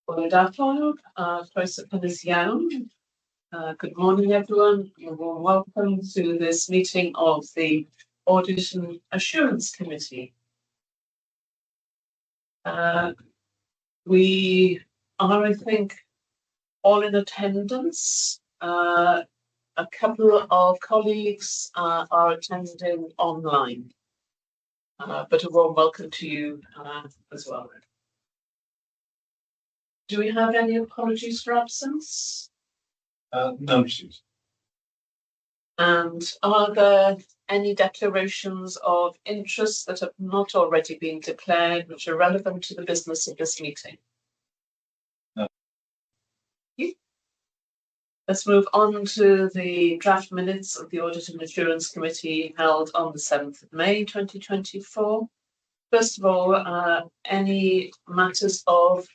Good afternoon, good morning, everyone. You're warm welcome to this meeting of the Audit and Assurance Committee. We are, I think, all in attendance. A couple of colleagues are attending online, but a warm welcome to you as well. Do we have any apologies for absence? No issues. And are there any declarations of interest that have not already been declared which are relevant to the business of this meeting? No. Let's move on to the draft minutes of the Audit and Assurance Committee held on the 7th of May 2024. First of all, any matters of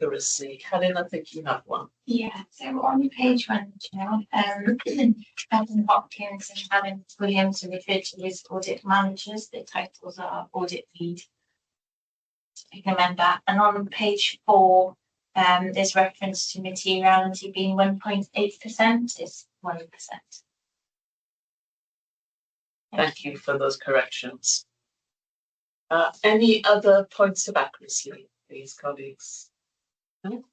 accuracy? Helen, I think you have one. Yeah, so on page 1, Helen Hopkins and Helen Williams are referred to as audit managers. Their titles are audit lead. So I can amend that. And on page 4, there's reference to materiality being 1.8%. It's 1%. Thank you for those corrections. Any other points of accuracy, please, colleagues? No?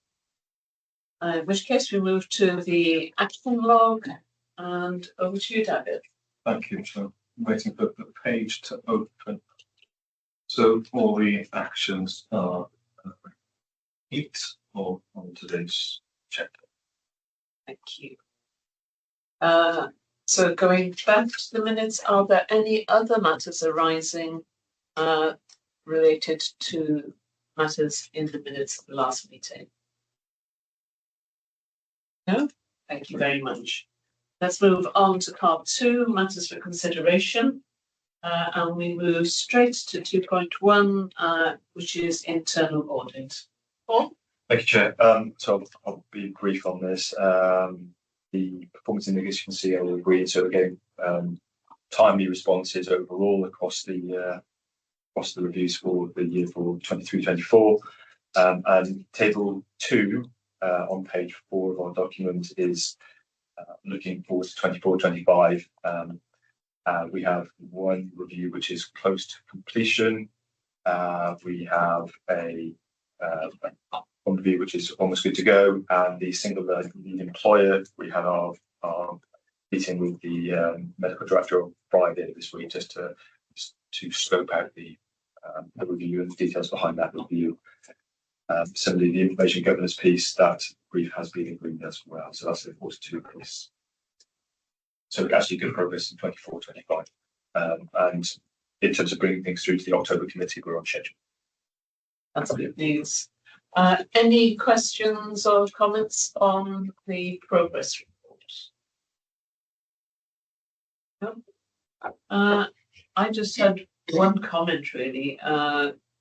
In which case we move to the action log, and over to you, David. Thank you. So I'm waiting for the page to open. So all the actions are or on today's chapter. Thank you. So going back to the minutes, are there any other matters arising related to matters in the minutes of the last meeting? No? Thank you very much. Let's move on to part 2, matters for consideration. And we move straight to 2.1, which is internal audit. Paul? Thank you, Chair. So I'll be brief on this. The performance indicators you can see are agreed. So again, timely responses overall across the reviews for the year for 23-24. And table 2 on page 4 of our document is looking forward to 24-25. We have one review which is close to completion. We have one review which is almost good to go, and the single lead employer, we had our meeting with the medical director on Friday this week just to scope out the review and the details behind that review. Similarly, the information governance piece, that brief has been agreed as well. So that's the 42 piece. So actually good progress in 24-25. And in terms of bringing things through to the October committee, we're on schedule. That's good news. Any questions or comments on the progress report? No? I just had one comment really.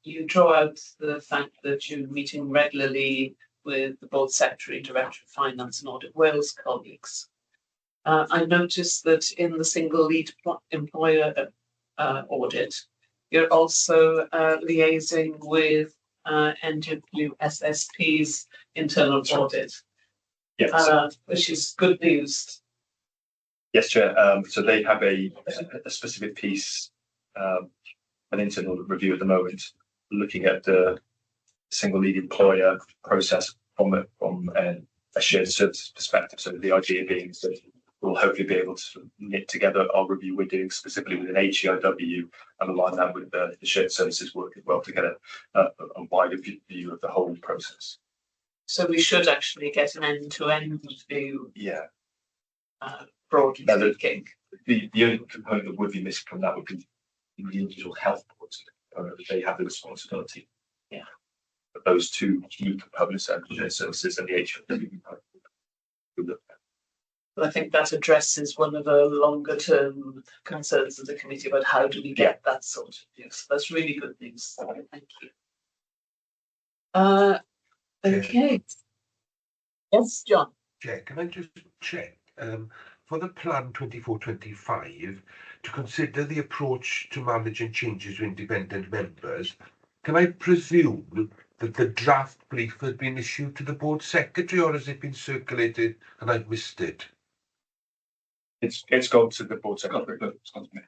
You draw out the fact that you're meeting regularly with the Board Secretary, Director of Finance and Audit Wales colleagues. I noticed that in the single lead employer audit, you're also liaising with NWSSP's internal audit, yes. Which is good news. Yes, Chair. So they have a specific piece, an internal review at the moment, looking at the single lead employer process from a shared services perspective. So the idea being that we'll hopefully be able to knit together our review we're doing specifically with an HEIW and align that with the shared services work as well to get a wider view of the whole process. So we should actually get an end-to-end view. Yeah. Broadly speaking. The only component that would be missing from that would be the individual health boards. They have the responsibility. Yeah. But those two key components are shared services and the HEIW. I think that addresses one of the longer term concerns of the committee about how do we get that sort of view. So that's really good news. Thank you. Okay. Yes, John. Chair, can I just check for the plan 24-25 to consider the approach to managing changes to independent members? Can I presume that the draft brief has been issued to the board secretary, or has it been circulated and I've missed it? It's gone to the board secretary. It's gone to me.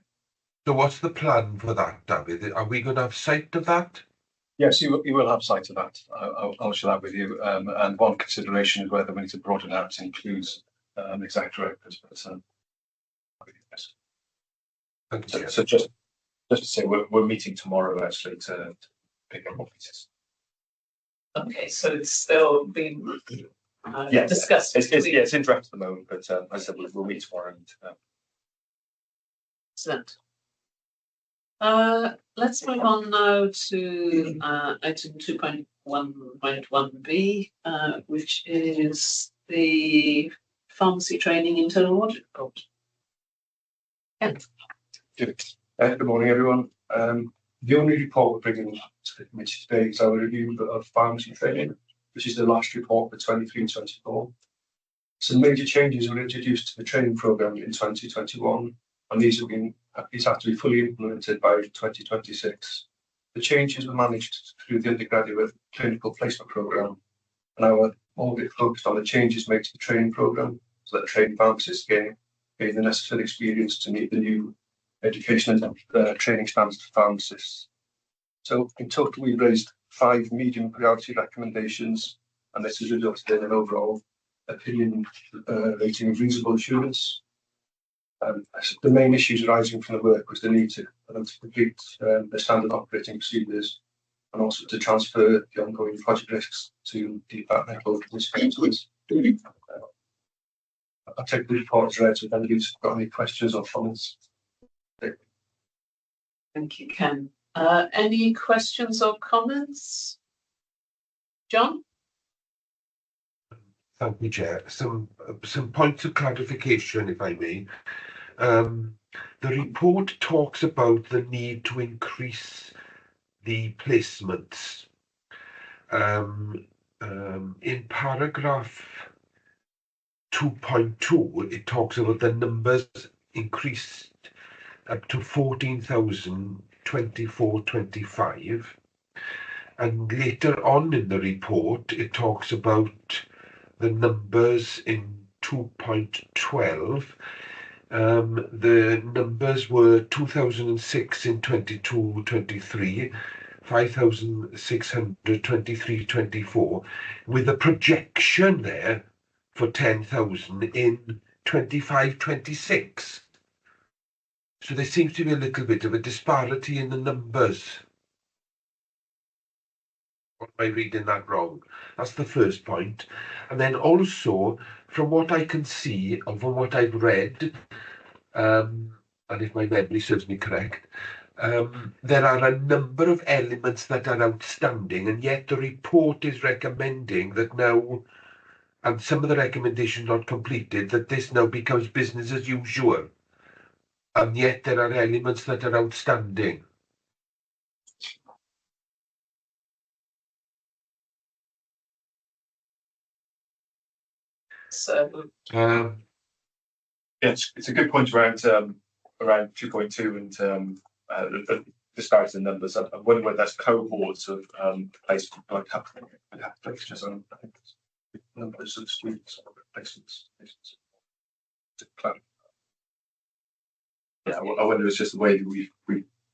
So what's the plan for that, David? Are we going to have sight of that? Yes, you will have sight of that. I'll share that with you. And one consideration is whether we need to broaden out to include exec directors. But yes. Thank you, Chair. So just to say, we're meeting tomorrow actually to pick up more pieces. Okay, so it's still being Yes, discussed. it's in draft at the moment, but as I said, we'll meet tomorrow. And, Excellent. Let's move on now to item 2.1.1b, which is the pharmacy training internal audit report. Ken. Good morning, everyone. The only report we're bringing to the committee today is our review of pharmacy training, which is the last report for 23-24. Some major changes were introduced to the training programme in 2021, and these have to be fully implemented by 2026. The changes were managed through the undergraduate clinical placement programme, and our audit focused on the changes made to the training programme so that trained pharmacists gain the necessary experience to meet the new education and training standards for pharmacists. So in total, we've raised 5 medium priority recommendations, and this has resulted in an overall opinion rating of reasonable assurance. The main issues arising from the work was the need to complete the standard operating procedures, and also to transfer the ongoing project risks to departmental responsibilities. I'll take the report as read, so if anybody's got any questions or comments. Thank you, Ken. Any questions or comments? John? Thank you, Chair. Some points of clarification, if I may. The report talks about the need to increase the placements. In paragraph 2.2, it talks about the numbers increased up to 14,024-25, and later on in the report it talks about the numbers in 2.12. The numbers were 2,006 in 22-23, 5,600 23-24, with a projection there for 10,000 in 25-26. So there seems to be a little bit of a disparity in the numbers. Or am I reading that wrong? That's the first point. And then also, from what I can see and from what I've read, and if my memory serves me correct, there are a number of elements that are outstanding, and yet the report is recommending that now, and some of the recommendations not completed, that this now becomes business as usual. And yet there are elements that are outstanding. So, yes, it's a good point around 2.2 and the disparity in numbers. I wonder whether that's cohorts of placement, like placements on numbers of students placements. Yeah, I wonder if it's just the way that we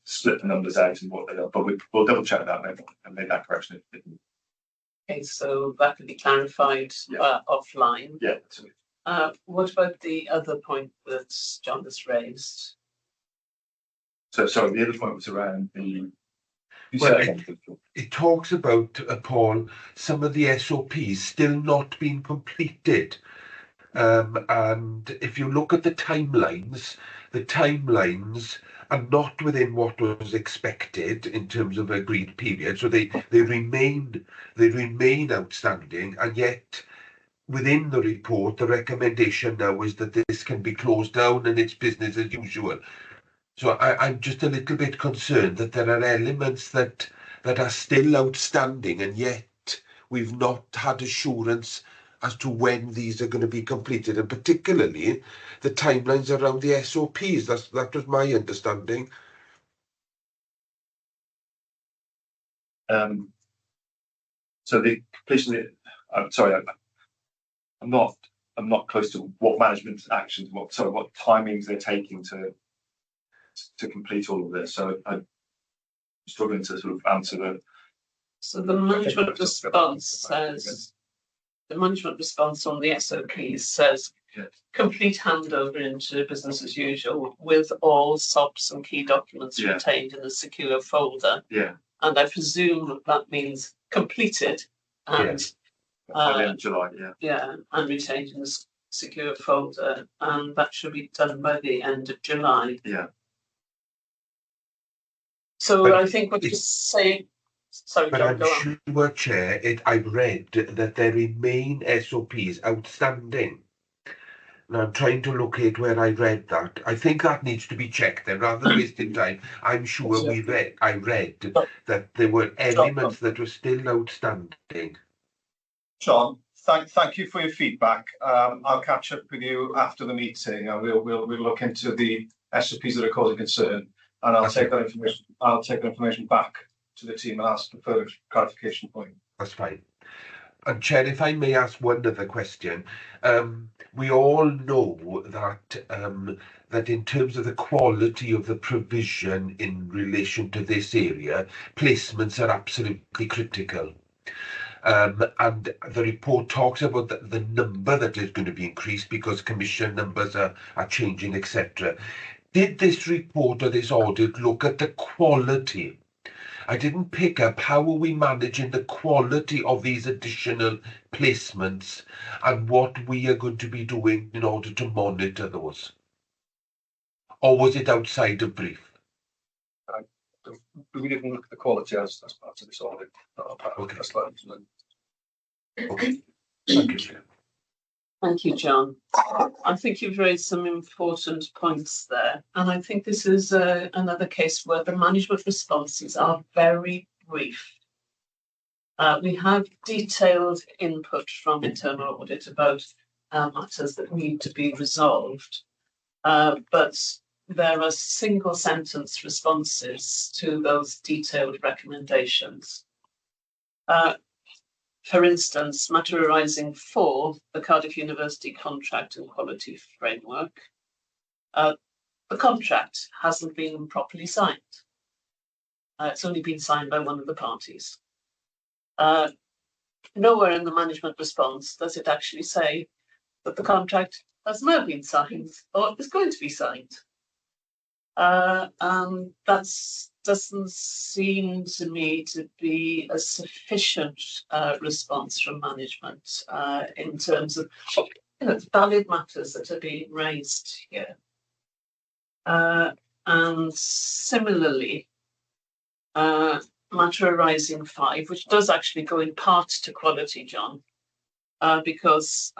split the numbers out and what they are, but we'll double check that and make that correction. okay, so that can be clarified offline. Yeah. What about the other point that John has raised? So sorry, the other point was around the. Well, it talks about, Paul, some of the SOPs still not being completed. And if you look at the timelines are not within what was expected in terms of agreed period. So they remain outstanding, and yet within the report, the recommendation now is that this can be closed down and it's business as usual. So I'm just a little bit concerned that there are elements that are still outstanding, and yet we've not had assurance as to when these are going to be completed, and particularly the timelines around the SOPs. That was my understanding. So the completion, I'm sorry, I'm not close to what management actions, what timings they're taking to complete all of this. So I'm struggling to sort of answer the. So the management response says, the management response on the SOPs says, Yeah. complete handover into business as usual with all SOPs and key documents Yeah. retained in a secure folder. Yeah. And I presume that means completed and By the end of July, yeah. Yeah, and retained in a secure folder, and that should be done by the end of July. Yeah. So But I think what you're saying. Sorry, But John, I'm go on. sure, Chair, I've read that there remain SOPs outstanding. Now I'm trying to locate where I read that. I think that needs to be checked then, rather than wasting time. I'm sure I read that there were elements that were still outstanding. John, thank you for your feedback. I'll catch up with you after the meeting, and we'll look into the SOPs that are causing concern, and I'll take that information. I'll take that information back to the team and ask for further clarification point. That's fine. And Chair, if I may ask one other question, we all know that in terms of the quality of the provision in relation to this area, placements are absolutely critical. And the report talks about the number that is going to be increased because commission numbers are changing, etc. Did this report or this audit look at the quality? I didn't pick up how are we managing the quality of these additional placements and what we are going to be doing in order to monitor those. Or was it outside of brief? We didn't look at the quality as part of this audit. Okay. Okay. Thank you, Chair. Thank you, John. I think you've raised some important points there, and I think this is another case where the management responses are very brief. We have detailed input from internal audit about matters that need to be resolved, but there are single sentence responses to those detailed recommendations. For instance, matter arising for the Cardiff University Contract and Quality Framework, the contract hasn't been properly signed. It's only been signed by one of the parties. Nowhere in the management response does it actually say that the contract has now been signed or is going to be signed. And that doesn't seem to me to be a sufficient response from management in terms of valid matters that are being raised here. And similarly, matter arising 5, which does actually go in part to quality, John, because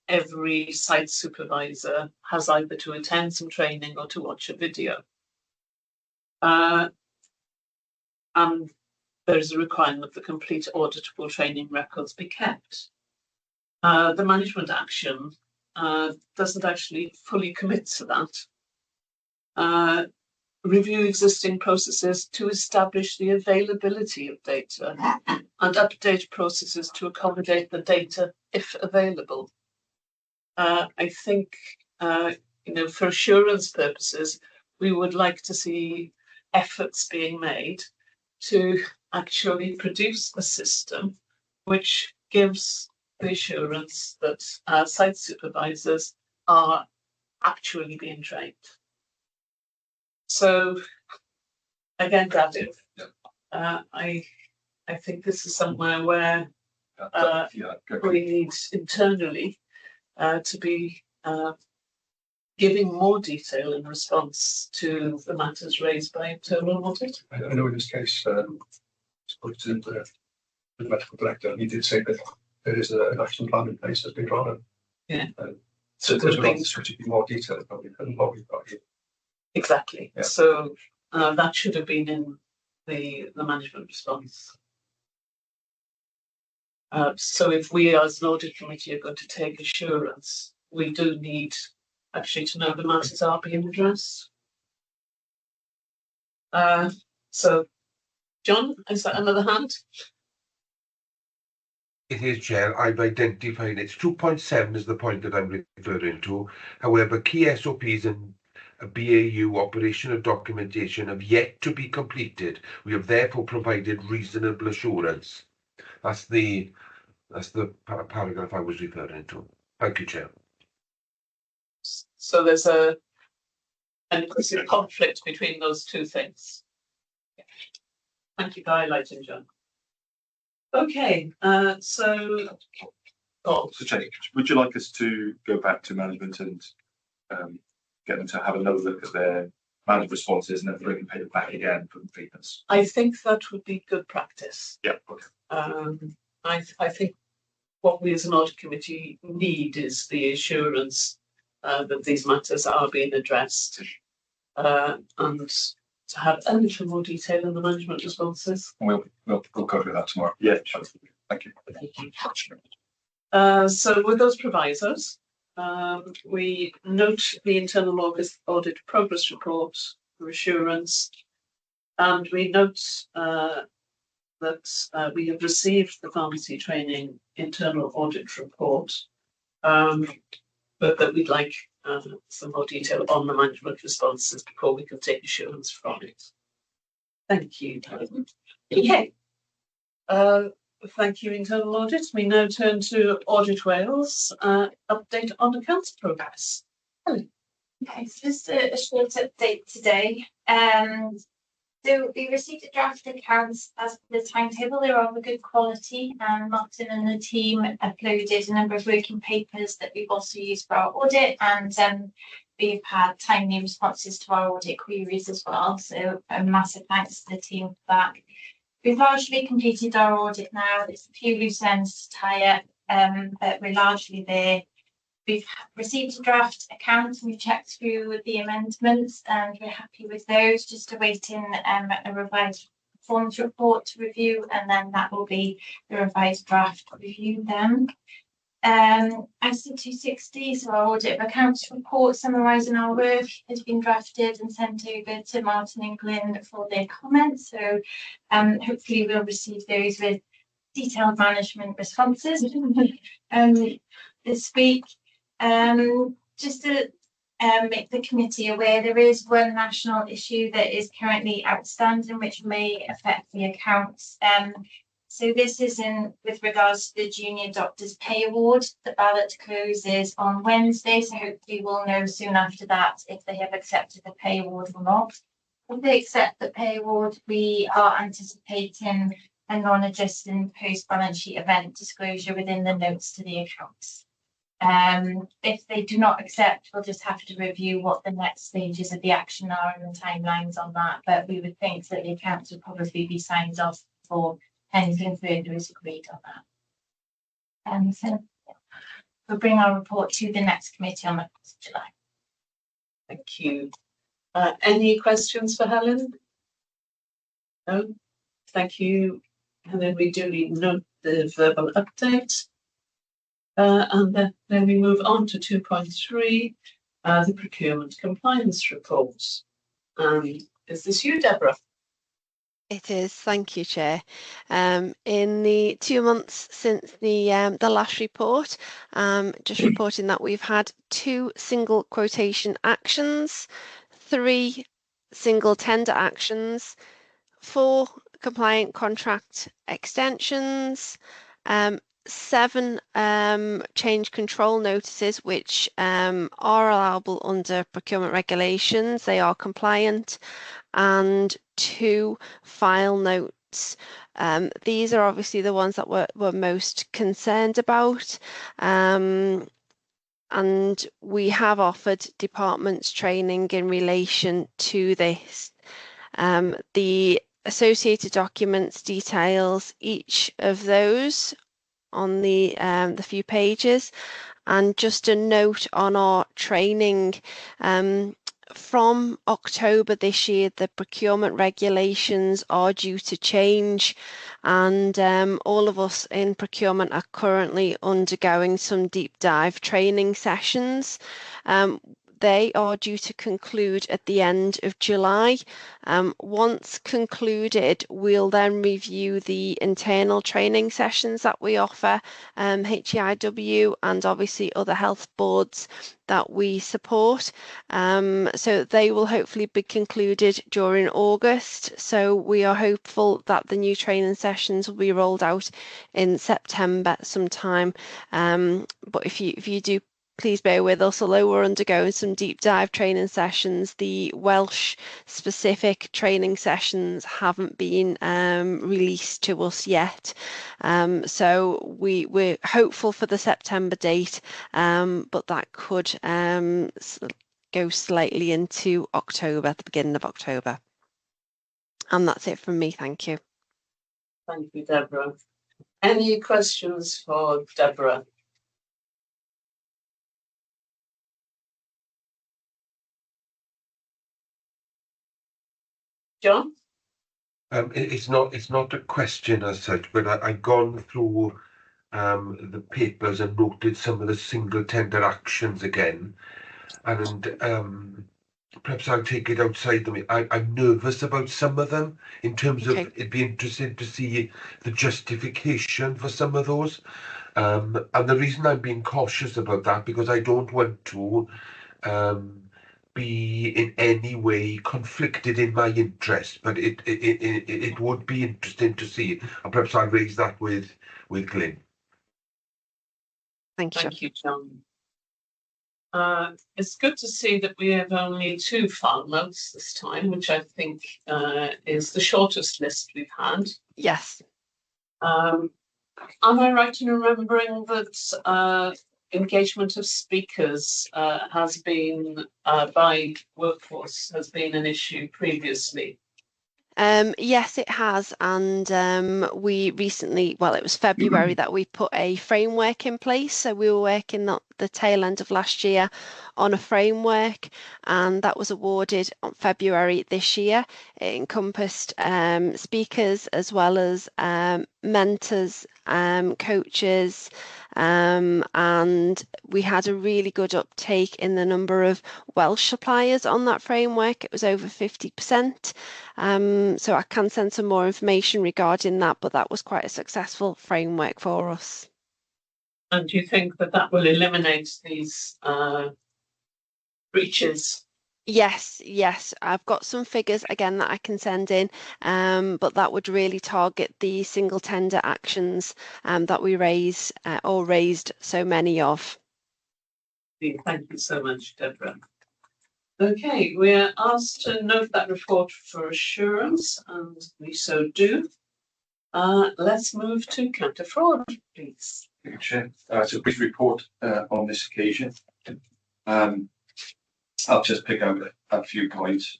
every site supervisor has either to attend some training or to watch a video. And there's a requirement that complete auditable training records be kept. The management action doesn't actually fully commit to that. Review existing processes to establish the availability of data and update processes to accommodate the data if available. I think, for assurance purposes, we would like to see efforts being made to actually produce a system which gives the assurance that site supervisors are actually being trained. So, again, David, I think this is somewhere where we need internally to be giving more detail in response to the matters raised by internal audit. I know in this case, spoke to the medical director, he did say that there is an action plan in place that's been drawn up. Yeah. So there's to be more detail probably than what we've got here. Exactly. Yeah. So that should have been in the management response. So if we as an audit committee are going to take assurance, we do need actually to know the matters are being addressed. So, John, is that another hand? It is, Chair. I've identified it's 2.7 is the point that I'm referring to. However, key SOPs and BAU operational documentation have yet to be completed. We have therefore provided reasonable assurance. That's the paragraph I was referring to. Thank you, Chair. So there's an implicit conflict between those two things. Thank you for highlighting, John. Okay, so Chair, would you like us to go back to management and get them to have another look at their management responses and then bring paper back again for completeness? I think that would be good practice. Yeah. Okay. I think what we as an audit committee need is the assurance that these matters are being addressed, and to have a little more detail in the management responses. We'll cover that tomorrow. Yeah, sure. Thank you. Thank you. So with those provisos, we note the internal audit progress report for assurance, and we note that we have received the pharmacy training internal audit report, but that we'd like some more detail on the management responses before we can take assurance from it. Thank you. Okay. Thank you, internal audit. We now turn to Audit Wales, update on accounts progress. Helen. Okay, so just a short update today. So we received a draft accounts as per the timetable. They're of a good quality, and Martin and the team uploaded a number of working papers that we've also used for our audit, and we've had timely responses to our audit queries as well. So a massive thanks to the team for that. We've largely completed our audit now. There's a few loose ends to tie up, but we're largely there. We've received a draft account and we've checked through the amendments and we're happy with those, just awaiting a revised performance report to review, and then that will be the revised draft review then. IC 260, so our audit of accounts report summarising our work, has been drafted and sent over to Martin and Glyn for their comments. So hopefully we'll receive those with detailed management responses this week. Just to make the committee aware, there is one national issue that is currently outstanding which may affect the accounts. So this is with regards to the Junior Doctors Pay Award. The ballot closes on Wednesday, so hopefully we'll know soon after that if they have accepted the pay award or not. If they accept the pay award, we are anticipating a non-adjusting post-balance sheet event disclosure within the notes to the accounts. If they do not accept, we'll just have to review what the next stages of the action are and the timelines on that. But we would think that the accounts would probably be signed off before anything further is agreed on that. So we'll bring our report to the next committee on the 1st of July. Thank you. Any questions for Helen? No? Thank you. And then we duly note the verbal update. And then we move on to 2.3, the procurement compliance report. Is this you, Deborah? It is, thank you, Chair. In the 2 months since the last report, just reporting that we've had 2 single quotation actions, 3 single tender actions, 4 compliant contract extensions, 7 change control notices which are allowable under procurement regulations. They are compliant, and 2 file notes. These are obviously the ones that we're most concerned about, and we have offered departments training in relation to this. The associated documents details each of those on the few pages, and just a note on our training. From October this year, the procurement regulations are due to change, and all of us in procurement are currently undergoing some deep dive training sessions. they are due to conclude at the end of July. Once concluded, we'll then review the internal training sessions that we offer, HEIW and obviously other health boards that we support. So they will hopefully be concluded during August. So we are hopeful that the new training sessions will be rolled out in September sometime. But if you do, please bear with us, although we're undergoing some deep dive training sessions, the Welsh specific training sessions haven't been released to us yet. So we're hopeful for the September date, but that could go slightly into October, at the beginning of October. And that's it from me, thank you. Thank you, Deborah. Any questions for Deborah? John? It's not a question as such, but I've gone through the papers and noted some of the single tender actions again, and perhaps I'll take it outside them. I'm nervous about some of them in terms of it'd be interesting to see the justification for some of those. And the reason I'm being cautious about that, because I don't want to be in any way conflicted in my interest, but it would be interesting to see, and perhaps I'll raise that with Glyn. Thank you. Thank you, John. It's good to see that we have only 2 file notes this time, which I think is the shortest list we've had. Yes. Am I right in remembering that engagement of speakers has been by workforce has been an issue previously? Yes, it has, and we recently, well, it was February that we put a framework in place. So we were working at the tail end of last year on a framework, and that was awarded on February this year. It encompassed speakers as well as mentors, coaches, and we had a really good uptake in the number of Welsh suppliers on that framework. It was over 50%. So I can send some more information regarding that, but that was quite a successful framework for us. And do you think that that will eliminate these breaches? Yes, I've got some figures again that I can send in, but that would really target the single tender actions that we raised so many of. Thank you so much, Deborah. Okay, we're asked to note that report for assurance, and we so do. Let's move to counter fraud, please. Thank you, Chair. It's a brief report on this occasion. I'll just pick out a few points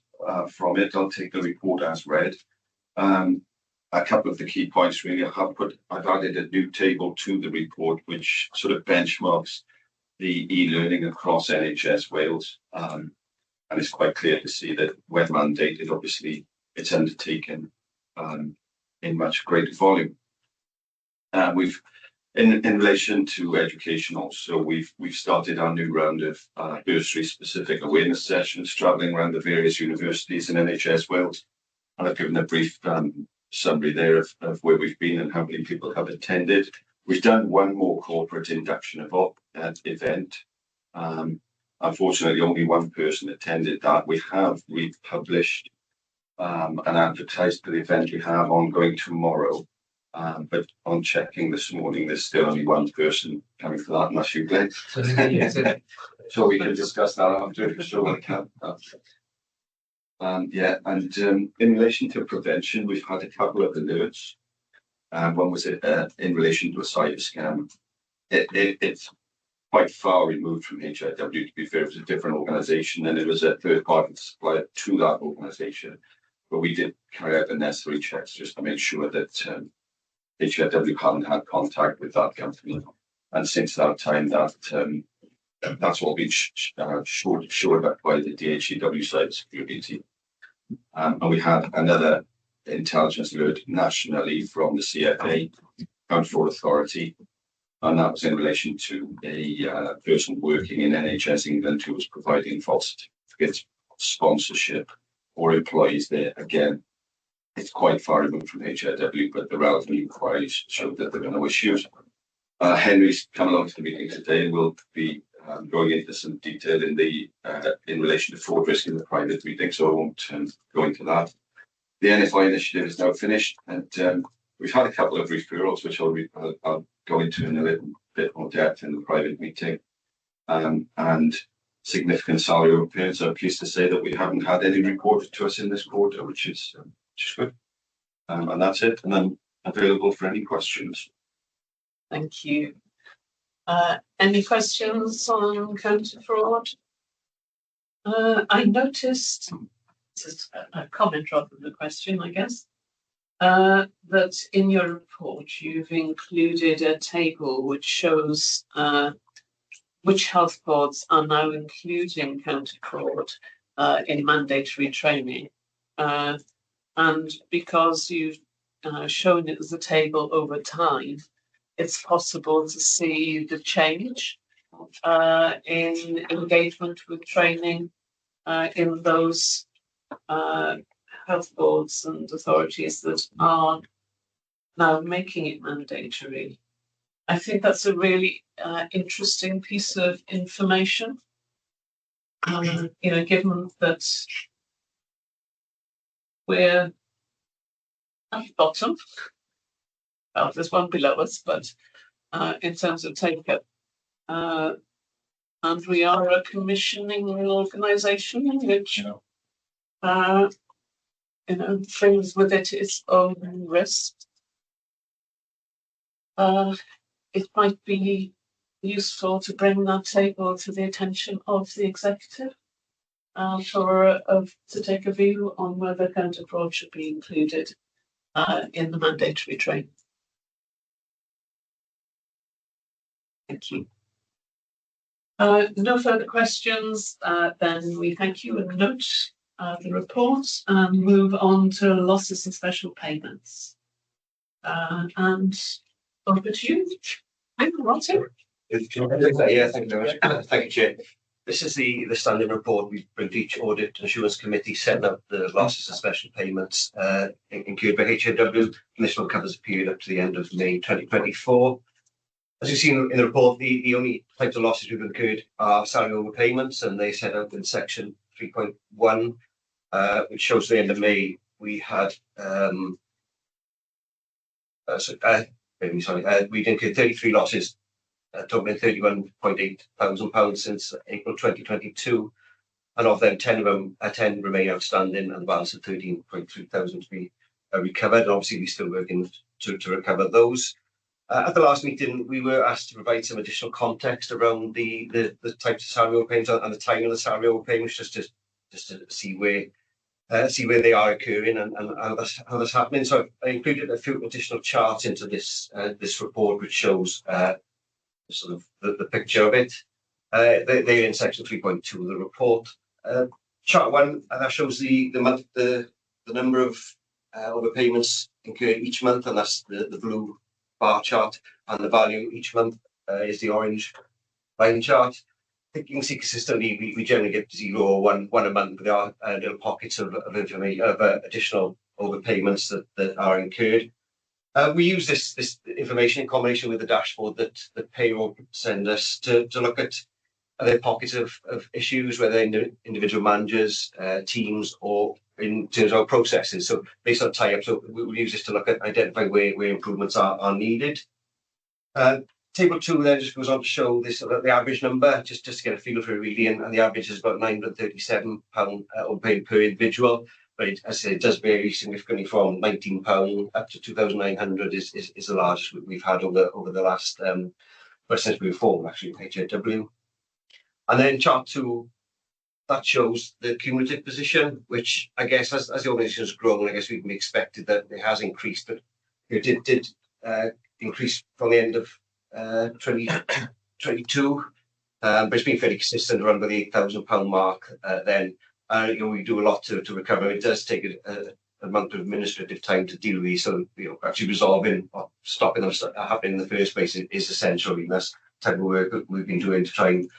from it. I'll take the report as read. A couple of the key points really. I've added a new table to the report which sort of benchmarks the e-learning across NHS Wales. And it's quite clear to see that when mandated, obviously it's undertaken in much greater volume. We've in relation to education also, we've started our new round of bursary specific awareness sessions travelling around the various universities in NHS Wales. And I've given a brief summary there of where we've been and how many people have attended. We've done one more corporate induction event. Unfortunately, only one person attended that. We've published and advertised for the event we have ongoing tomorrow. But on checking this morning, there's still only one person coming for that, and that's you, Glenn. So we can discuss that after if sure I can. In relation to prevention, we've had a couple of alerts. One was in relation to a cyber scam. It's quite far removed from HIW, to be fair. It was a different organisation, and it was a third-party supplier to that organisation. But we did carry out the necessary checks just to make sure that HIW hadn't had contact with that company. And since that time, that's all been shored up by the DHEW cybersecurity team. And we had another intelligence alert nationally from the CFA, Counter Fraud Authority, And that was in relation to a person working in NHS England who was providing false certificates of sponsorship or employees there. Again, it's quite far removed from HRW, but the relevant inquiries showed that there were no issues. Henry's come along to the meeting today and will be going into some detail in the in relation to fraud risk in the private meeting, so I won't go into that. The NFI initiative is now finished, and we've had a couple of referrals, which I'll go into in a little bit more depth in the private meeting, and significant salary repayments. I'm pleased to say that we haven't had any reported to us in this quarter, which is good. And that's it, and I'm available for any questions. Thank you. Any questions on counter fraud? I noticed, this is a comment rather than a question, I guess, that in your report you've included a table which shows which health boards are now including counter fraud in mandatory training. And because you've shown it as a table over time, it's possible to see the change in engagement with training in those health boards and authorities that are now making it mandatory. I think that's a really interesting piece of information. Given that we're at the bottom. Well, there's one below us, but in terms of take-up, and we are a commissioning organisation, which brings with it its own risks. It might be useful to bring that table to the attention of the executive to take a view on whether counter fraud should be included in the mandatory training. Thank you. No further questions. Then we thank you and note the report and move on to losses and special payments. And over to you. Thank you, Martin. Yeah, thank you very much. Thank you, Chair. This is the standing report we bring to each audit and assurance committee, setting up the losses and special payments incurred by HAW. And this one covers the period up to the end of May 2024. As you've seen in the report, the only types of losses we've incurred are salary overpayments, and they set out in section 3.1, which shows the end of May we had we'd incurred 33 losses, totaling £31,800 since April 2022, and of them 10 remain outstanding, and the balance of 13,300 to be recovered. And obviously, we're still working to recover those. At the last meeting, we were asked to provide some additional context around the types of salary overpayments and the timing of the salary overpayments, just to see where they are occurring and how that's happening. So I included a few additional charts into this report, which shows sort of the picture of it. They're in section 3.2 of the report. Chart 1 that shows the number of overpayments incurred each month, and that's the blue bar chart, and the value each month is the orange line chart. I think you can see consistently we generally get 0 or 1 a month, but there are little pockets of information of additional overpayments that are incurred. We use this information in combination with the dashboard that payroll send us to look at other pockets of issues, whether individual managers, teams, or in terms of our processes. So based on tie-up, so we'll use this to look at identify where improvements are needed. Table 2 then just goes on to show this the average number, just to get a feel for it really, and the average is about £937 overpaid per individual. But as I say, it does vary significantly from £19 up to 2,900 is the largest we've had over the last since we were formed actually with HAW. And then chart 2, that shows the cumulative position, which I guess as the organisation has grown, I guess we can be expected that it has increased, but it did increase from the end of 2022, but it's been fairly consistent around the £8,000 mark then. We do a lot to recover. It does take amount of administrative time to deal with these. So, actually resolving or stopping them happening in the first place is essential. And that's the type of work that we've been doing to try and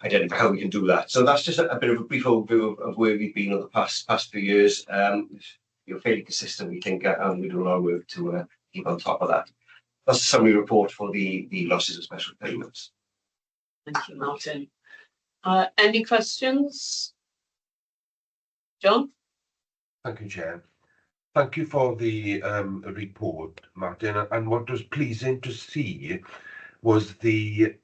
identify how we can do that. So that's just a bit of a brief overview of where we've been over the past few years. Fairly consistent, we think, and we do a lot of work to keep on top of that. That's the summary report for the losses and special payments. Thank you, Martin. Any questions? John? Thank you, Chair. Thank you for the report, Martin. And what was pleasing to see was the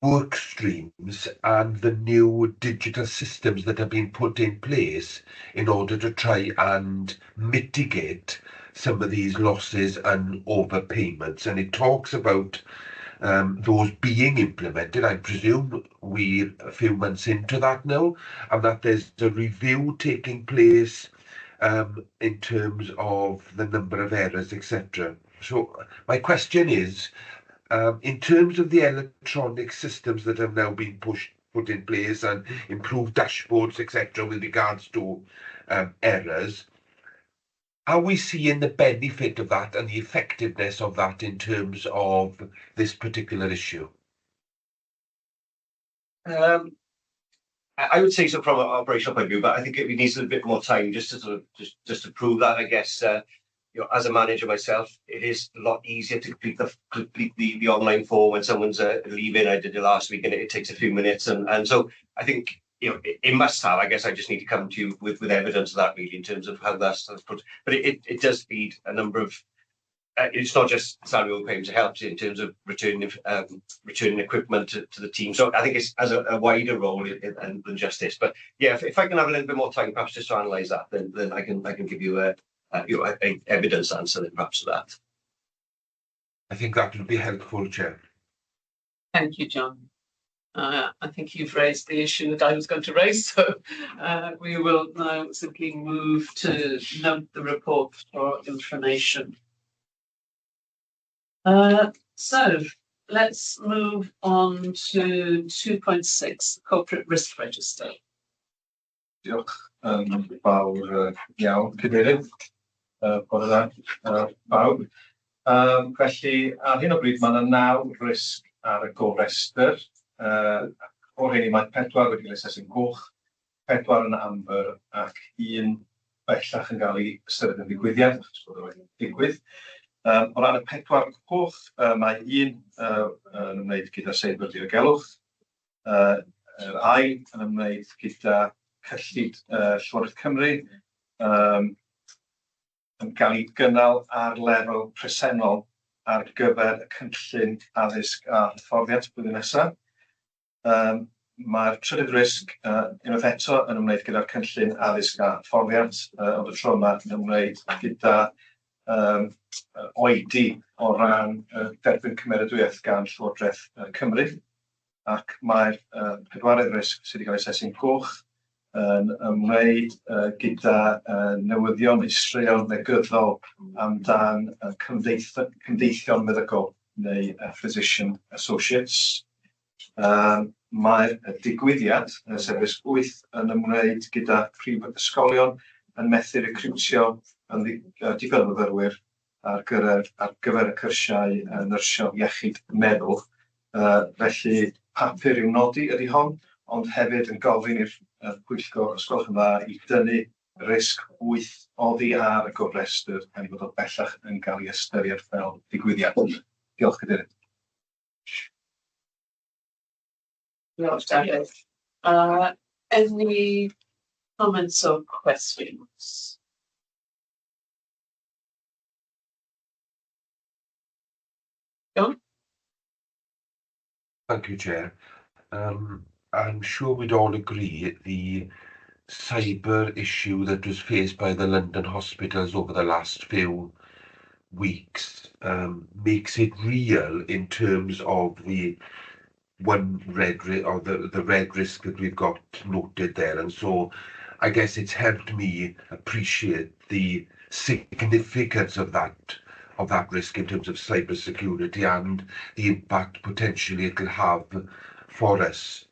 work streams and the new digital systems that have been put in place in order to try and mitigate some of these losses and overpayments. And it talks about those being implemented. I presume we're a few months into that now, and that there's a review taking place in terms of the number of errors, etc. So my question is, in terms of the electronic systems that have now been put in place and improved dashboards, etc., with regards to errors, are we seeing the benefit of that and the effectiveness of that in terms of this particular issue? I would say so from an operational point of view, but I think it needs a bit more time just to prove that. I guess as a manager myself, it is a lot easier to complete the online form when someone's leaving. I did it last week, and it takes a few minutes, and so I think it must have. I guess I just need to come to you with evidence of that, really, in terms of how that's put. But it does feed a number of. It's not just salary overpayments; it helps in terms of returning equipment to the team. So I think it's as a wider role than just this. But yeah, if I can have a little bit more time, perhaps just to analyse that, then I can give you a evidence answer then perhaps to that. I think that would be helpful, Chair. Thank you, John. I think you've raised the issue that I was going to raise, so we will now simply move to note the report for information. So let's move on to 2.6, Corporate Risk Register. Diolch yn fawr iawn, Cadeirydd. Bore da, bawb. Felly, ar hyn o bryd, mae yna 9 risg ar y gofrestr. O'r hyn mae 4 wedi cael eu asesu'n goch, 4 yn amber, ac 1 bellach yn cael ei ystyried yn ddigwyddiad, achos bod wedi digwydd. O ran y 4 coch, mae 1 yn ymwneud gyda seilwyr diogelwch, yr ail yn ymwneud gyda cyllid Llywodraeth Cymru, yn cael ei gynnal ar lefel presennol ar gyfer y cynllun addysg a hyfforddiant blwyddyn nesaf. Mae'r trydydd risg unwaith eto yn ymwneud gyda'r cynllun addysg a hyfforddiant, ond y tro yma yn ymwneud gyda oedi o ran derbyn cymeradwyaeth gan Llywodraeth Cymru. Ac mae'r 4edd risg sydd wedi cael ei asesu'n goch yn ymwneud gyda newyddion israel negyddol amdan cymdeithion meddygol neu Physician Associates. Mae'r digwyddiad, sef risg 8, yn ymwneud gyda prif ysgolion yn methu recriwtio yn digon o myfyrwyr ar gyfer y cyrsiau nyrsio iechyd meddwl. Felly papur i'w nodi ydy hon, ond hefyd yn gofyn i'r Pwyllgor Ysgol Dda i dynnu risg 8 oddi ar y gofrestr a i fod o bellach yn cael ei ystyried fel digwyddiad. Diolch, Cadeirydd. Diolch, David. Any comments or questions? John? Thank you, Chair. I'm sure we'd all agree the cyber issue that was faced by the London hospitals over the last few weeks makes it real in terms of the red risk that we've got noted there. And so I guess it's helped me appreciate the significance of that risk in terms of cyber security and the impact potentially it will have for us.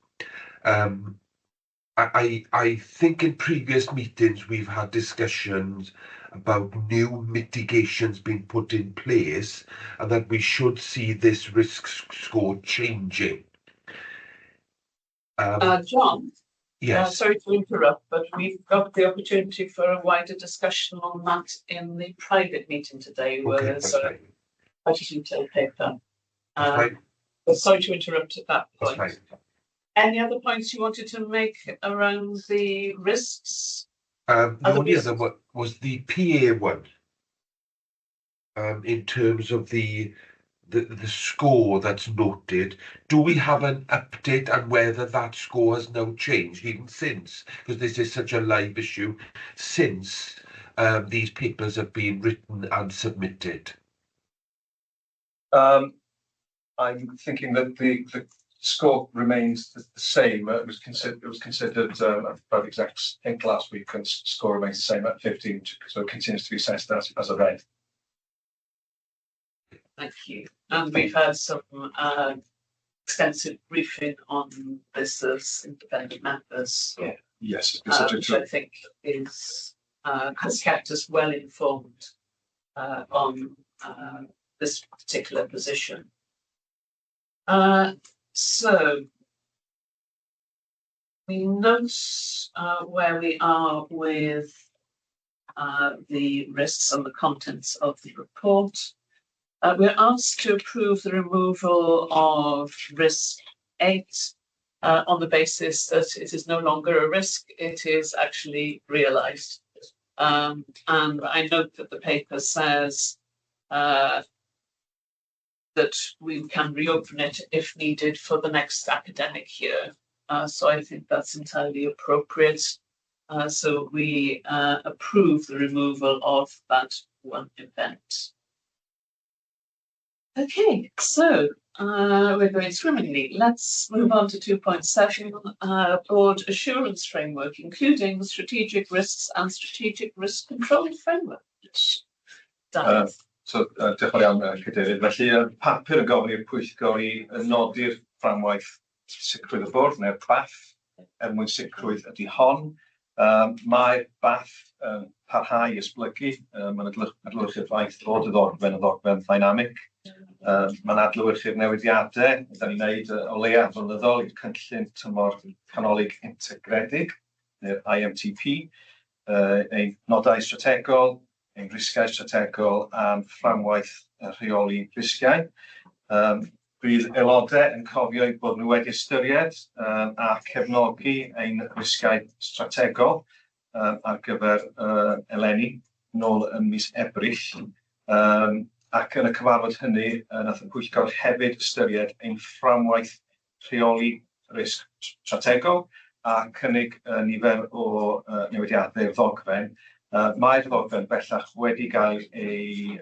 I think in previous meetings we've had discussions about new mitigations being put in place and that we should see this risk score changing. John, Yes. sorry to interrupt, but we've got the opportunity for a wider discussion on that in the private meeting today, where Okay, there's that's a fine. quite a detailed paper. That's fine. But sorry to interrupt at that That's point. fine. Any other points you wanted to make around the risks? The Other only other risks? one was the PA one. In terms of the score that's noted, do we have an update on whether that score has now changed even since? Because this is such a live issue since these papers have been written and submitted. I'm thinking that the score remains the same. It was considered about exact, I think last week, and score remains the same at 15, so it continues to be assessed as a red. Thank you. And we've had some extensive briefing on this as independent members. Yeah. Yes, it's been subject which to. I think is has kept us well informed on this particular position. So we note where we are with the risks and the contents of the report. We're asked to approve the removal of risk 8 on the basis that it is no longer a risk, it is actually realised. And I note that the paper says that we can reopen it if needed for the next academic year. So I think that's entirely appropriate. So we approve the removal of that one event. Okay, so we're going swimmingly. Let's move on to 2.7, board assurance framework, including strategic risks and strategic risk control framework. Dave. So diolch yn fawr iawn, Cadeirydd. Felly, papur yn gofyn i'r pwyllgor i nodi'r fframwaith sicrwydd y bwrdd, neu'r BAF, mwyn sicrwydd ydy hon. Mae'r BAF parhau i esblygu, mae'n adlewyrchu'r ffaith fod y ddogfen yn ddogfen ddynamic. Mae'n adlewyrchu'r newidiadau, da ni'n gwneud o leiaf flynyddol i'r cynllun tymor canolig integredig, neu'r IMTP, ein nodau strategol, ein risgau strategol a'n fframwaith rheoli risgau. Bydd aelodau yn cofio bod nhw wedi ystyried a cefnogi ein risgau strategol ar gyfer eleni nôl ym mis Ebrill. Ac yn y cyfarfod hynny, nath y pwyllgor hefyd ystyried ein fframwaith rheoli risg strategol a cynnig nifer o newidiadau'r ddogfen. Mae'r ddogfen bellach wedi cael ei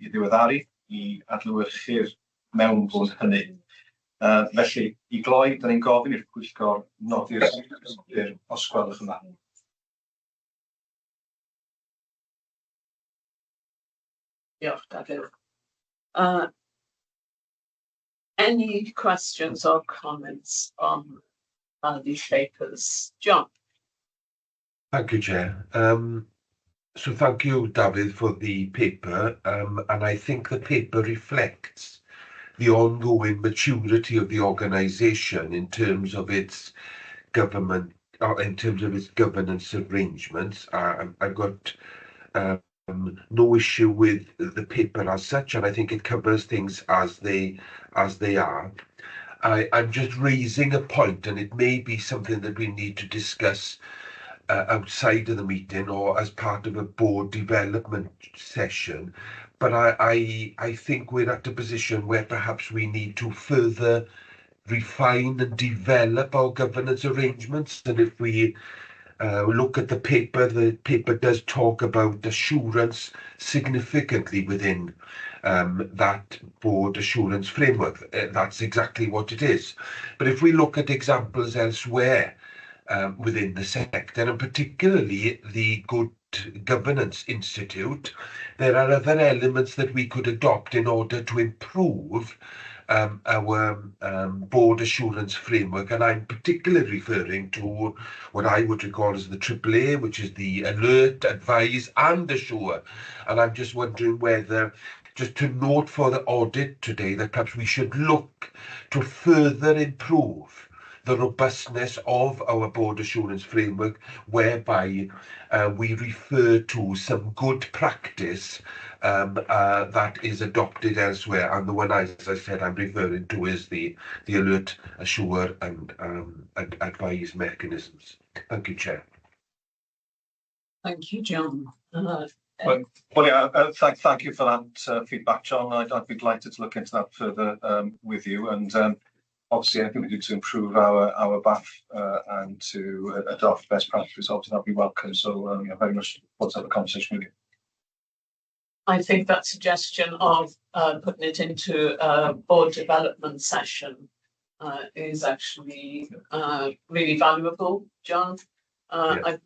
ddiweddaru i adlewyrchu'r mewnbwn hynny. Felly, i gloi, da ni'n gofyn i'r pwyllgor nodi'r os gwelwch yma. Diolch, Dafydd. Any questions or comments on these papers? John? Thank you, Chair. So thank you, David, for the paper, and I think the paper reflects the ongoing maturity of the organisation in terms of its government, or in terms of its governance arrangements. I've got no issue with the paper as such, and I think it covers things as they are. I'm just raising a point, and it may be something that we need to discuss outside of the meeting or as part of a board development session, but I think we're at a position where perhaps we need to further refine and develop our governance arrangements. And if we look at the paper does talk about assurance significantly within that board assurance framework. That's exactly what it is. But if we look at examples elsewhere within the sector, and particularly the Good Governance Institute, there are other elements that we could adopt in order to improve our board assurance framework, and I'm particularly referring to what I would recall as the AAA, which is the alert, advise and assure. And I'm just wondering whether, just to note for the audit today, that perhaps we should look to further improve the robustness of our board assurance framework, whereby we refer to some good practice that is adopted elsewhere. And the one, as I said, I'm referring to is the alert, assure and advise mechanisms. Thank you, Chair. Thank you, John. Thank you for that feedback, John. I'd be delighted to look into that further with you. And obviously, anything we do to improve our BAF and to adopt best practices, obviously that'll be welcome. So very much want to have a conversation with you. I think that suggestion of putting it into a board development session is actually really valuable, John. I've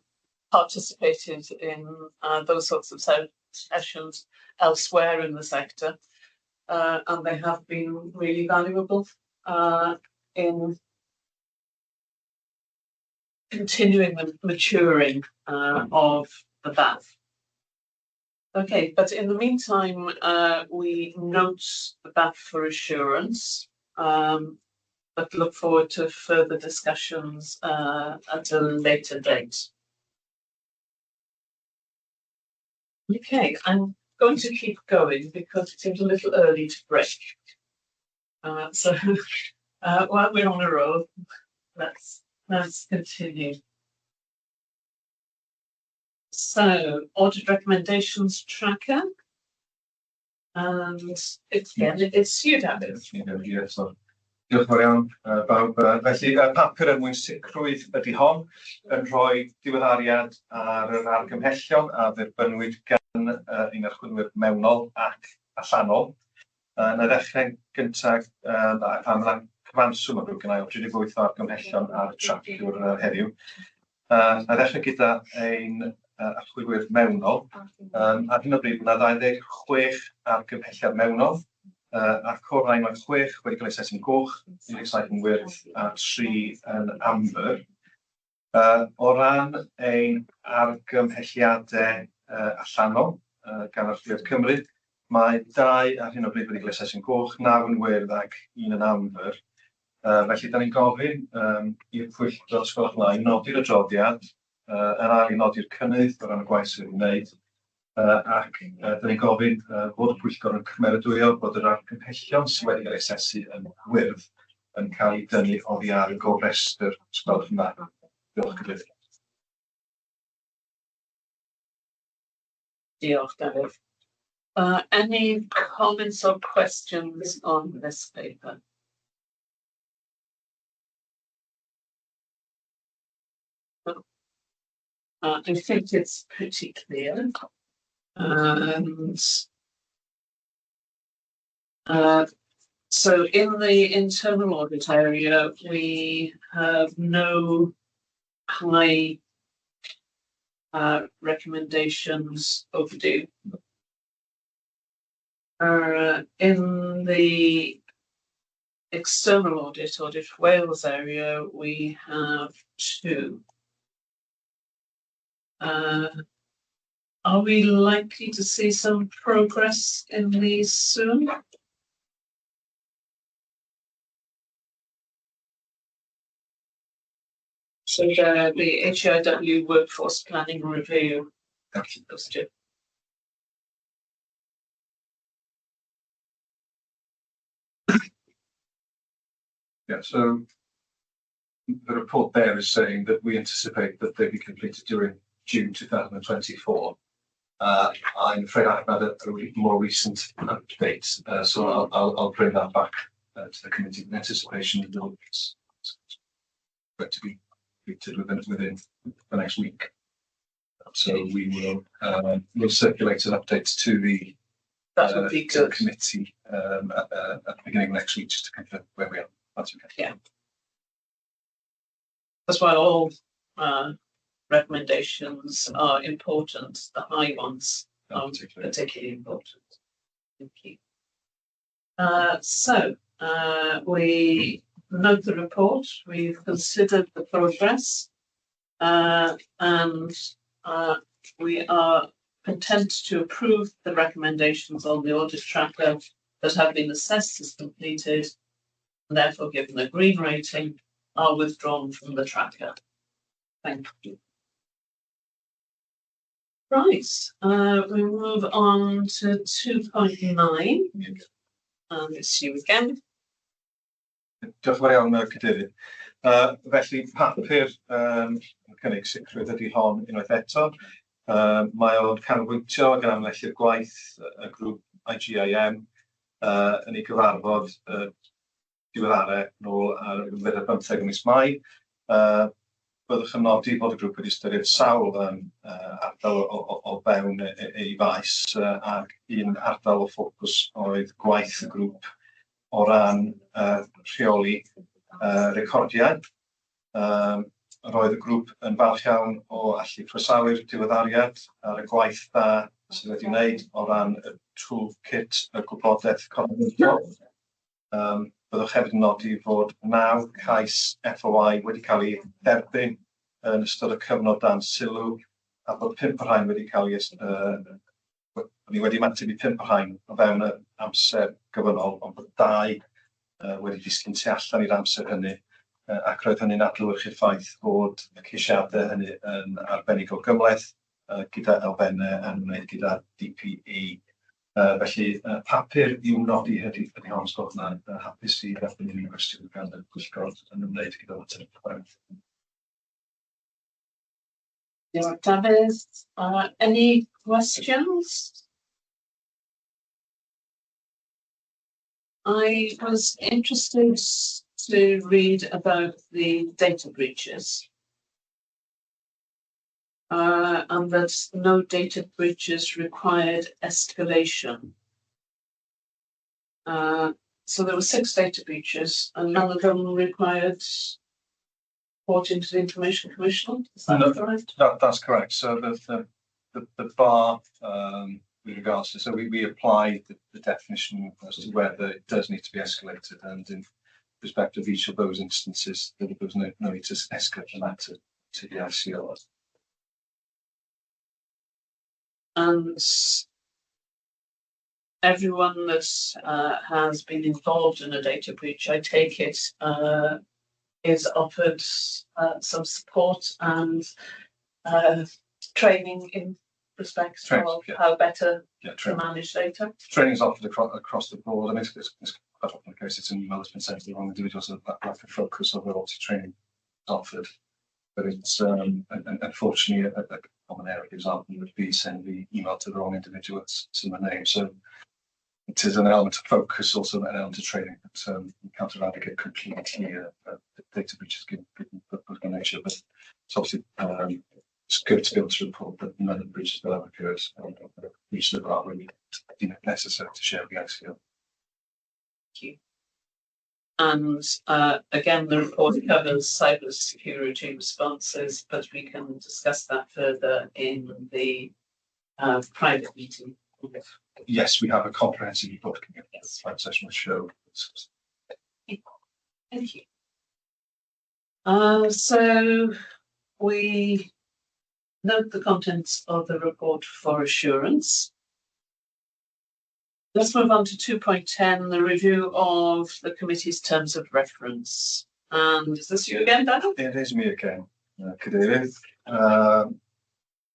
participated in those sorts of sessions elsewhere in the sector, and they have been really valuable in continuing the maturing of the BAF. Okay, but in the meantime, we note the BAF for assurance, but look forward to further discussions at a later date. Okay, I'm going to keep going because it seems a little early to break. So while we're on a roll, let's continue. So, audit recommendations tracker, and it's you, David. Yes, diolch yn fawr iawn, bawb. Felly, papur er mwyn sicrwydd ydy hon yn rhoi diweddariad ar yr argymhellion a dderbynwyd gan un o'r chwilwyr mewnol ac allanol. Na ddechrau gyntaf, pan fyddai'n cyfanswm o grwp gynnau o 38 o argymhellion ar y traciwr heddiw. Na ddechrau gyda ein archwilwyr mewnol. Ar hyn o bryd, yna 26 argymhelliad mewnol, ac o'r rhain mae 6 wedi cael eu asesu'n goch, 17 yn wyrdd a 3 yn amber. O ran ein argymhelliadau allanol gan Archwiliad Cymru, mae 2 ar hyn o bryd wedi cael eu asesu'n goch, 9 yn wyrdd ac 1 yn amber. Felly, da ni'n gofyn i'r pwyllgor ysgol ymlaen nodi'r adroddiad, yn ail i nodi'r cynnydd o ran y gwaith sydd wedi'i wneud, ac da ni'n gofyn fod y pwyllgor yn cymeradwyo bod yr argymhellion sydd wedi cael eu asesu yn wyrdd yn cael eu dynnu oddi ar y gofrestr ysgol ymlaen. Diolch, Cadeirydd. Diolch, David. Any comments or questions on this paper? I think it's pretty clear. And so in the internal audit area, we have no high recommendations overdue. In the external audit Wales area, we have 2. Are we likely to see some progress in these soon? So the HIW Workforce Planning Review. Those 2. Yeah, so the report there is saying that we anticipate that they'll be completed during June 2024. I'm afraid I've had a more recent update, so I'll bring that back to the committee in anticipation that it's going to be completed within the next week. So we will we'll circulate an update to the committee at the beginning of next week just to confirm where we are. That's okay. Yeah. That's why all recommendations are important. The high ones are particularly important. Thank you. So We note the report, we've considered the progress, and we are content to approve the recommendations on the audit tracker that have been assessed as completed, and therefore given a green rating, are withdrawn from the tracker. Thank you. Right, we move on to 2.9. And it's you again. Diolch yn fawr iawn, Cadeirydd. Felly, papur cynnig sicrwydd ydy hon unwaith eto. Mae o'n canolbwyntio gan amlellu'r gwaith y grŵp IGIM yn ei gyfarfod diweddarau nôl ar y 15 mis Mai. Byddwch yn nodi bod y grŵp wedi ystyried sawl ardal o fewn ei faes ac un ardal o ffocws oedd gwaith y grŵp o ran rheoli recordiau. Roedd y grŵp yn falch iawn o allu croesawu'r diweddariad ar y gwaith da sydd wedi wneud o ran y toolkit y gwybodaeth canolbwyntio. Byddwch hefyd yn nodi fod 9 cais FOI wedi cael ei derbyn yn ystod y cyfnod dan sylw, a bod 5 o'r rhain wedi cael ni wedi ymateb i 5 o'r rhain o fewn y amser gyfynol, ond bod 2 wedi disgyn tu allan i'r amser hynny, ac roedd hynny'n adlewyrchu'r ffaith bod y ceisiadau hynny yn arbennig o gymleth gyda elfennau yn ymwneud gyda DPE. Felly, papur i'w nodi ydy hon sgwrs na, hapus i dderbyn unrhyw gwestiwn gan y pwyllgor yn ymwneud gyda ateb. Diolch, Dafydd. Any questions? I was interested to read about the data breaches. And that no data breaches required escalation. So there were 6 data breaches, and none of them required reporting to the Information Commissioner. Is that correct? That's correct. So the bar with regards to, so we applied the definition as to whether it does need to be escalated, and in respect of each of those instances, there was no need to escalate the matter to the ICO. And everyone that has been involved in a data breach, I take it, is offered some support and training in respect of how better to manage data. Training is offered across the board. I mean, it's quite often the case it's an email that's been sent to the wrong individuals, so that lack of focus of obviously training is offered. But it's unfortunately a common area example would be send the email to the wrong individual, it's in the name. So it is an element of focus, also an element of training. But you can't eradicate completely data breaches given the nature. But it's obviously it's good to be able to report that none of the breaches that have occurred breaches that are really necessary to share the ICO. Thank you. And again, the report covers cyber security responses, but we can discuss that further in the private meeting. Yes, we have a comprehensive report coming up. Yes. The session will show. Thank you. So we note the contents of the report for assurance. Let's move on to 2.10, the review of the committee's terms of reference. And is this you again, Daniel? It is me again, Cadeirydd.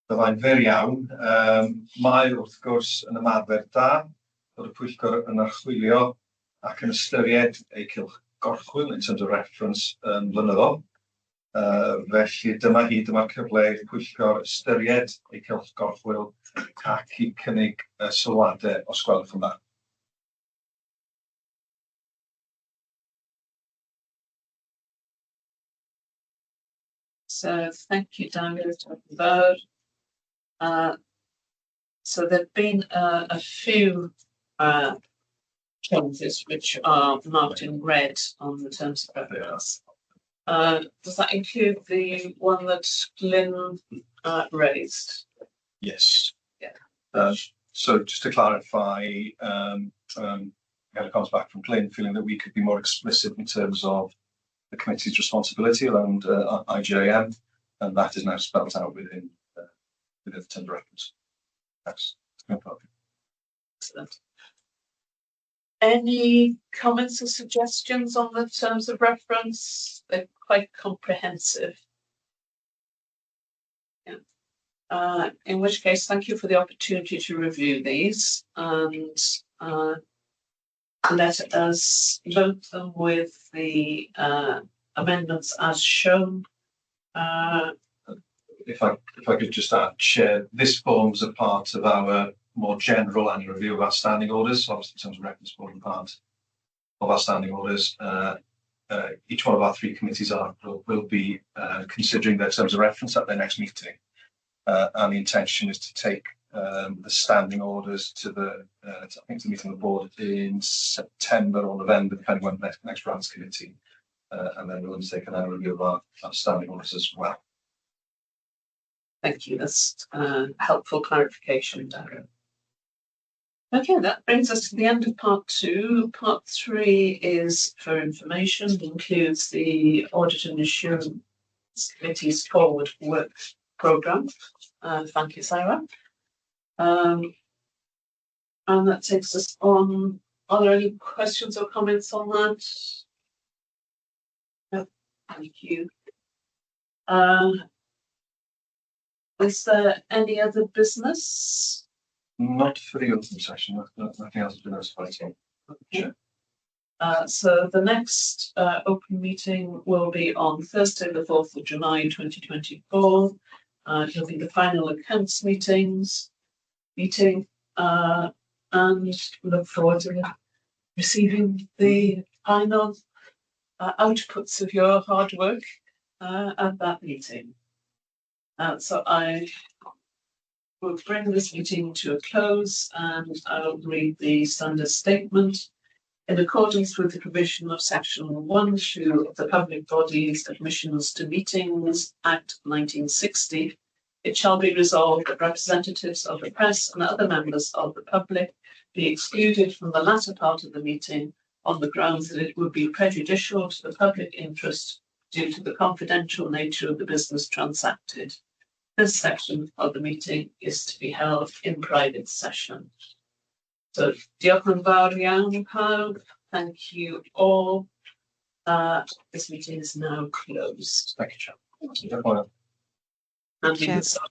Byddai'n fer iawn. Mae wrth gwrs yn ymarfer da bod y pwyllgor yn archwilio ac yn ystyried eu gorchwil in terms of reference yn blynyddol. Felly dyma'r cyfle i'r pwyllgor ystyried eu gorchwil ac i cynnig sylwadau os gwelwch yn dda. So thank you, Daniel. So there've been a few changes which are marked in red on the terms of reference. Does that include the one that Glyn raised? Yes. Yeah. So just to clarify, had a comment back from Glyn, feeling that we could be more explicit in terms of the committee's responsibility around IJM, and that is now spelled out within the tender reference. That's no problem. Excellent. Any comments or suggestions on the terms of reference? They're quite comprehensive. Yeah. In which case, thank you for the opportunity to review these, and let us vote them with the amendments as shown. If I could just add, Chair, this forms a part of our more general annual review of our standing orders. Obviously, in terms of reference forming part of our standing orders, each one of our three committees will be considering their terms of reference at their next meeting, and the intention is to take the standing orders to the I think to the meeting of the board in September or November, depending on when the next grants committee, and then we'll undertake an annual review of our standing orders as well. Thank you. That's helpful clarification, Darren. Okay, that brings us to the end of part 2. Part 3 is for information. It includes the Audit and Assurance Committee's forward work programme. Thank you, Sarah. And that takes us on. Are there any questions or comments on that? No, thank you. Is there any other business? Not for the open session. Nothing else has been notified. Okay. So the next open meeting will be on Thursday, the 4th of July, 2024. It'll be the final accounts meeting, and look forward to receiving the final outputs of your hard work at that meeting. So I will bring this meeting to a close, and I'll read the standard statement. In accordance with the provision of Section 1(2) of the Public Bodies Admissions to Meetings Act 1960, it shall be resolved that representatives of the press and other members of the public be excluded from the latter part of the meeting on the grounds that it would be prejudicial to the public interest due to the confidential nature of the business transacted. This section of the meeting is to be held in private session. So, diolch yn fawr iawn pawb. Thank you all. This meeting is now closed. Thank you, Chair. And we can start.